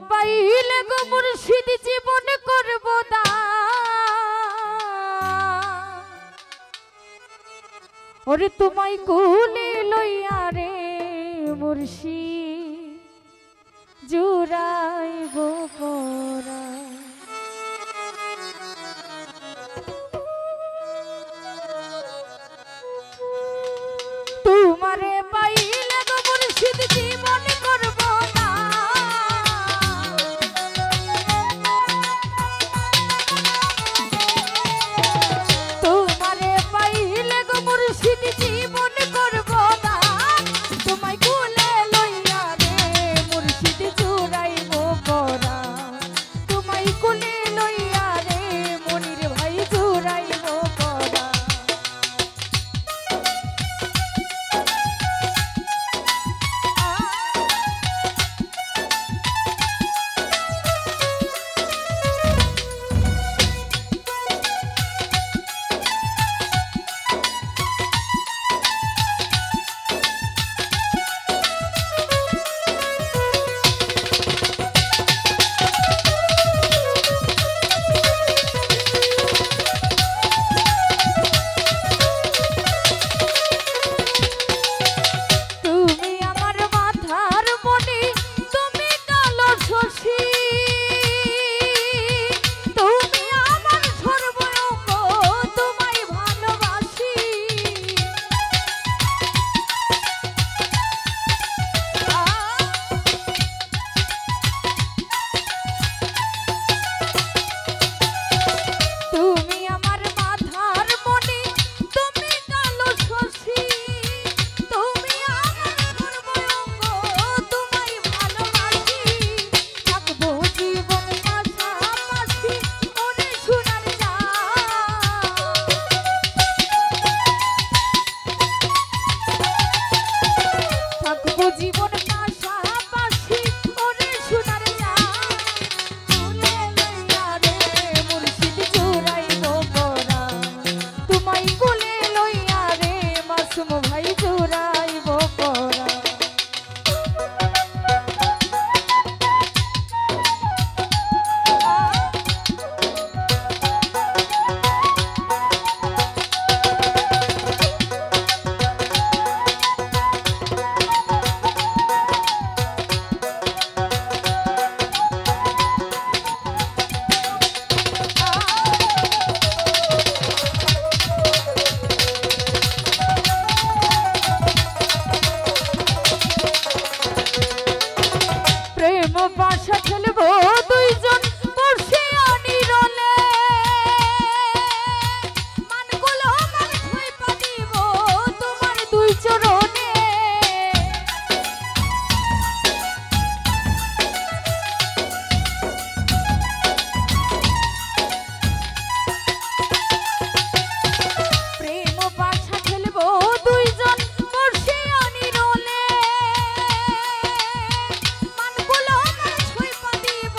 পাইলে গো মুর্শিদ জীবন করব ওরে তোমায় কুলে লইয়া রে মুর্শিদ জুড়াইব পরা তোমারে পাইলে গো মুর্শিদ জীবন করব না তোমারে পাইলে গো মুর্শিদ জীবন করব না তোমায় কুলে লইয়া রে মুর্শিদ জুড়াইব পরা তোমায় কুলে লইয়া রে মনির ভাই জুড়াইব পরা জীবন পাশাপাশি ওরে সোনার কুলে লইয়া রে মুর্শিদ জুড়াইব পরা তোমায় কুলে লইয়া রে মাসুম ভাই জুড়াইব পরা বাসা খেলবো দুইজন বসে অনিরলে মানগুলো মান ধইপা দিব তোমার দুই চরণে প্রেম বাসা খেলবো দুইজন বসে অনিরলে মানগুলো মান ধইপা দিব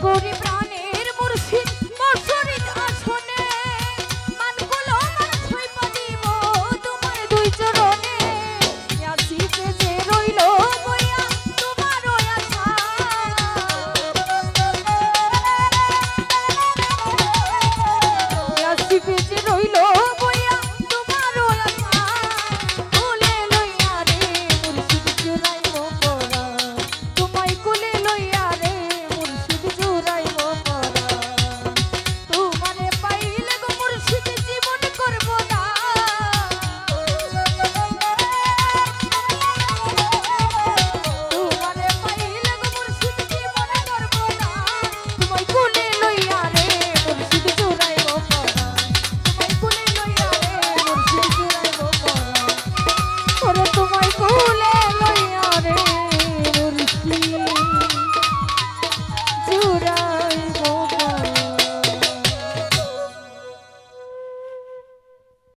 গরিব প্রাণের মুর্শিদ মুর্শিদ আসনে মানগুলো মানুষই পাদিব তোমার দুই চরণে আসিতে যে রইল বইয়া তোমার আশা আসিতে যে রইল বইয়া তোমার আশা কোলে লইয়া রে মুর্শিদ জুড়াইব পরা তোমায় কোলে লইয়া রে মুর্শিদ জুড়াইব পরা তোমারে পাইলে গো মুর্শিদ জীবন করব না তোমারে পাইলে গো মুর্শিদ জীবন করব না তোমায় কোলে লইয়া রে মুর্শিদ জুড়াইব পরা তোমায় কোলে লইয়া রে মুর্শিদ জুড়াইব পরা ওরে তোমায় কোলে লইয়া রে মুর্শিদ জুড়াইব